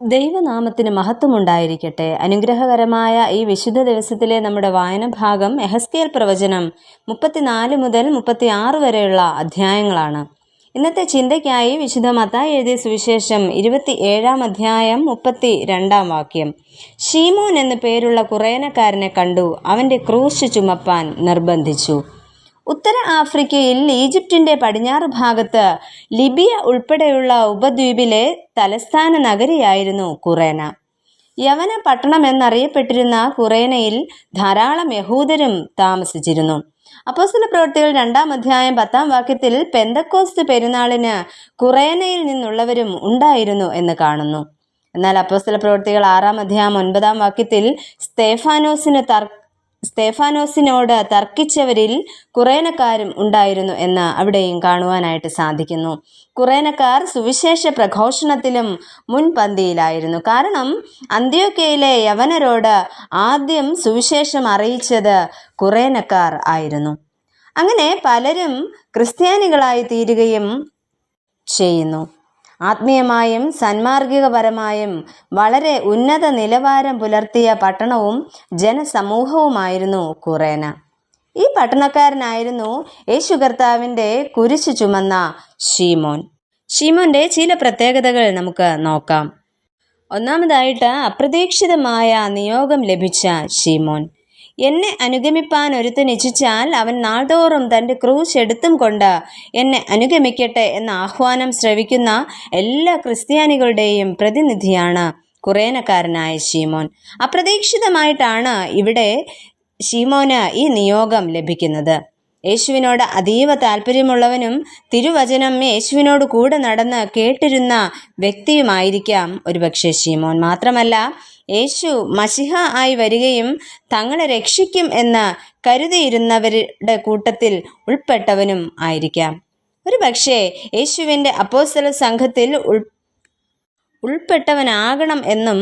ദൈവനാമത്തിന് മഹത്വമുണ്ടായിരിക്കട്ടെ. അനുഗ്രഹകരമായ ഈ വിശുദ്ധ ദിവസത്തിലെ നമ്മുടെ വായന ഭാഗം യെഹെസ്കേൽ പ്രവചനം 34 മുതൽ 36 വരെയുള്ള അധ്യായങ്ങളാണ്. ഇന്നത്തെ ചിന്തയ്ക്കായി വിശുദ്ധ മത്തായി എഴുതിയ സുവിശേഷം 27 അധ്യായം 32 വാക്യം. ശീമോൻ എന്നു പേരുള്ള കുറേനക്കാരനെ കണ്ടു, അവന്റെ ക്രൂശ് ചുമപ്പാൻ നിർബന്ധിച്ചു. ഉത്തര ആഫ്രിക്കയിൽ ഈജിപ്തിന്റെ പടിഞ്ഞാറ് ഭാഗത്ത് ലിബിയ ഉൾപ്പെടെയുള്ള ഉപദ്വീപിലെ തലസ്ഥാന നഗരിയായിരുന്നു കുറേന. യവന പട്ടണം എന്നറിയപ്പെട്ടിരുന്ന കുറേനയിൽ ധാരാളം യഹൂദരും താമസിച്ചിരുന്നു. അപ്പോസ്തലപ്രവൃത്തികൾ 2 അധ്യായം 10 വാക്യത്തിൽ പെന്തക്കോസ്ത് പെരുന്നാളിന് കുറേനയിൽ നിന്നുള്ളവരും ഉണ്ടായിരുന്നു എന്ന് കാണുന്നു. എന്നാൽ അപ്പോസ്തലപ്രവൃത്തികൾ 6 അധ്യായം 9 വാക്യത്തിൽ സ്തേഫാനോസിനോട് തർക്കിച്ചവരിൽ കുറേനക്കാരും ഉണ്ടായിരുന്നു എന്ന് അവിടെയും കാണുവാനായിട്ട് സാധിക്കുന്നു. കുറേനക്കാർ സുവിശേഷ പ്രഘോഷണത്തിലും മുൻപന്തിയിലായിരുന്നു. കാരണം അന്ത്യോക്യയിലെ യവനരോട് ആദ്യം സുവിശേഷം അറിയിച്ചത് കുറേനക്കാർ ആയിരുന്നു. അങ്ങനെ പലരും ക്രിസ്ത്യാനികളായി തീരുകയും ചെയ്യുന്നു. ആത്മീയമായും സന്മാർഗികപരമായും വളരെ ഉന്നത നിലവാരം പുലർത്തിയ പട്ടണവും ജനസമൂഹവുമായിരുന്നു കുറേന. ഈ പട്ടണക്കാരനായിരുന്നു യേശു കർത്താവിൻ്റെ കുരിശ് ചുമന്ന ശീമോൻ. ശീമോന്റെ ചില പ്രത്യേകതകൾ നമുക്ക് നോക്കാം. ഒന്നാമതായിട്ട് അപ്രതീക്ഷിതമായ നിയോഗം ലഭിച്ച ശീമോൻ. എന്നെ അനുഗമിപ്പാൻ ഒരുത്തൻ ഇച്ഛിച്ചാൽ അവൻ നാൾതോറും തൻ്റെ ക്രൂശ് എടുത്തും കൊണ്ട് എന്നെ അനുഗമിക്കട്ടെ എന്ന ആഹ്വാനം ശ്രവിക്കുന്ന എല്ലാ ക്രിസ്ത്യാനികളുടെയും പ്രതിനിധിയാണ് കുറേനക്കാരനായ ശീമോൻ. അപ്രതീക്ഷിതമായിട്ടാണ് ഇവിടെ ശീമോന് ഈ നിയോഗം ലഭിക്കുന്നത്. യേശുവിനോട് അതീവ താല്പര്യമുള്ളവനും തിരുവചനം യേശുവിനോട് കൂടെ നടന്ന് കേട്ടിരുന്ന വ്യക്തിയുമായിരിക്കാം ഒരുപക്ഷെ ശീമോൻ. മാത്രമല്ല, യേശു മശിഹ ആയി വരികയും തങ്ങളെ രക്ഷിക്കും എന്ന് കരുതിയിരുന്നവരുടെ കൂട്ടത്തിൽ ഉൾപ്പെട്ടവനും ആയിരിക്കാം. ഒരു പക്ഷേ യേശുവിൻ്റെ അപ്പോസ്തല സംഘത്തിൽ ഉൾപ്പെട്ടവനാകണം എന്നും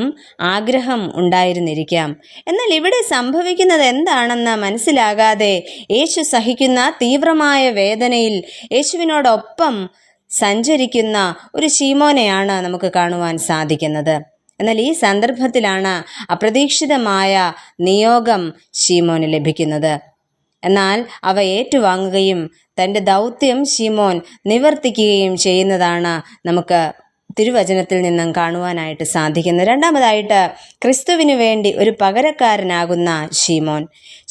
ആഗ്രഹം ഉണ്ടായിരുന്നിരിക്കാം. എന്നാൽ ഇവിടെ സംഭവിക്കുന്നത് എന്താണെന്ന് മനസ്സിലാകാതെ യേശു സഹിക്കുന്ന തീവ്രമായ വേദനയിൽ യേശുവിനോടൊപ്പം സഞ്ചരിക്കുന്ന ഒരു ശീമോനെയാണ് നമുക്ക് കാണുവാൻ സാധിക്കുന്നത്. എന്നാൽ ഈ സന്ദർഭത്തിലാണ് അപ്രതീക്ഷിതമായ നിയോഗം ശീമോന് ലഭിക്കുന്നത്. എന്നാൽ അവ ഏറ്റുവാങ്ങുകയും തൻ്റെ ദൗത്യം ശീമോൻ നിവർത്തിക്കുകയും ചെയ്യുന്നതാണ് നമുക്ക് തിരുവചനത്തിൽ നിന്നും കാണുവാനായിട്ട് സാധിക്കുന്നത്. രണ്ടാമതായിട്ട് ക്രിസ്തുവിന് വേണ്ടി ഒരു പകരക്കാരനാകുന്ന ശീമോൻ.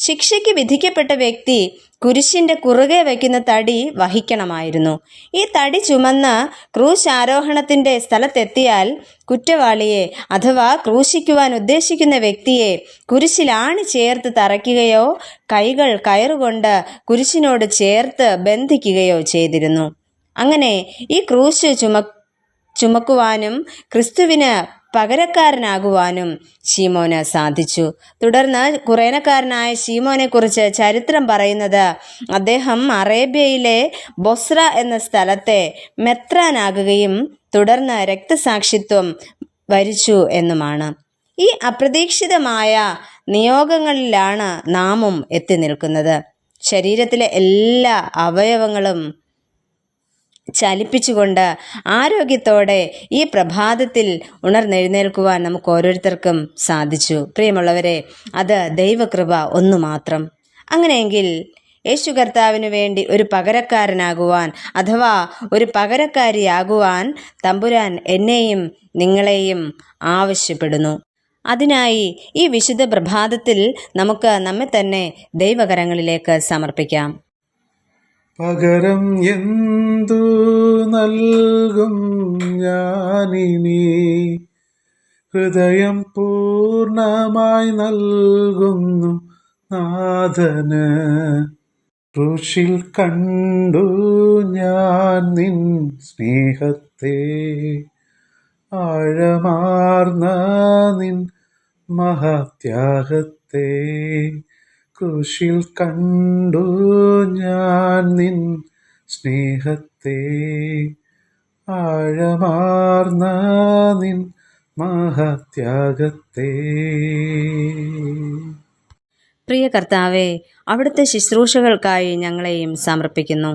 ശിക്ഷയ്ക്ക് വിധിക്കപ്പെട്ട വ്യക്തി കുരിശിൻ്റെ കുറുകെ വയ്ക്കുന്ന തടി വഹിക്കണമായിരുന്നു. ഈ തടി ചുമന്ന് ക്രൂശ് ആരോഹണത്തിൻ്റെ സ്ഥലത്തെത്തിയാൽ കുറ്റവാളിയെ അഥവാ ക്രൂശിക്കുവാൻ ഉദ്ദേശിക്കുന്ന വ്യക്തിയെ കുരിശിലാണി ചേർത്ത് തറയ്ക്കുകയോ കൈകൾ കയറുകൊണ്ട് കുരിശിനോട് ചേർത്ത് ബന്ധിക്കുകയോ ചെയ്തിരുന്നു. അങ്ങനെ ഈ ക്രൂശ് ചുമക്കുവാനും ക്രിസ്തുവിന് പകരക്കാരനാകുവാനും ശീമോന് സാധിച്ചു. തുടർന്ന് കുറേനക്കാരനായ ശീമോനെ കുറിച്ച് ചരിത്രം പറയുന്നത് അദ്ദേഹം അറേബ്യയിലെ ബൊസ്ര എന്ന സ്ഥലത്തെ മെത്രാനാകുകയും തുടർന്ന് രക്തസാക്ഷിത്വം വരിച്ചു എന്നുമാണ്. ഈ അപ്രതീക്ഷിതമായ നിയോഗങ്ങളിലാണ് നാമും എത്തി നിൽക്കുന്നത്. ശരീരത്തിലെ എല്ലാ അവയവങ്ങളും ചലിപ്പിച്ചുകൊണ്ട് ആരോഗ്യത്തോടെ ഈ പ്രഭാതത്തിൽ ഉണർന്നെഴുന്നേൽക്കുവാൻ നമുക്ക് ഓരോരുത്തർക്കും സാധിച്ചു. പ്രിയമുള്ളവരെ, അത് ദൈവകൃപ ഒന്നു മാത്രം. അങ്ങനെയെങ്കിൽ യേശു കർത്താവിന് വേണ്ടി ഒരു പകരക്കാരനാകുവാൻ അഥവാ ഒരു പകരക്കാരിയാകുവാൻ തമ്പുരാൻ എന്നെയും നിങ്ങളെയും ആവശ്യപ്പെടുന്നു. അതിനായി ഈ വിശുദ്ധ പ്രഭാതത്തിൽ നമുക്ക് നമ്മെ തന്നെ ദൈവകരങ്ങളിലേക്ക് സമർപ്പിക്കാം. പകരം എന്തു നൽകും ഞാനിനി, ഹൃദയം പൂർണ്ണമായി നൽകുന്നു നാഥന്. ക്രൂശിൽ കണ്ടു ഞാൻ നിൻ സ്നേഹത്തെ, ആഴമാർന്ന നിൻ മഹാത്യാഗത്തെ. ക്രൂശിൽ കണ്ടു ഞാൻ നിൻ സ്നേഹത്തെ, ആഴമാർന്ന നിൻ മഹാത്യാഗത്തെ. പ്രിയ കർത്താവേ, അവിടുത്തെ ശുശ്രൂഷകൾക്കായി ഞങ്ങളെയും സമർപ്പിക്കുന്നു.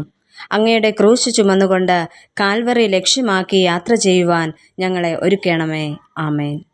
അങ്ങയുടെ ക്രൂശ് ചുമന്നുകൊണ്ട് കാൽവറി ലക്ഷ്യമാക്കി യാത്ര ചെയ്യുവാൻ ഞങ്ങളെ ഒരുക്കണമേ. ആമേൻ.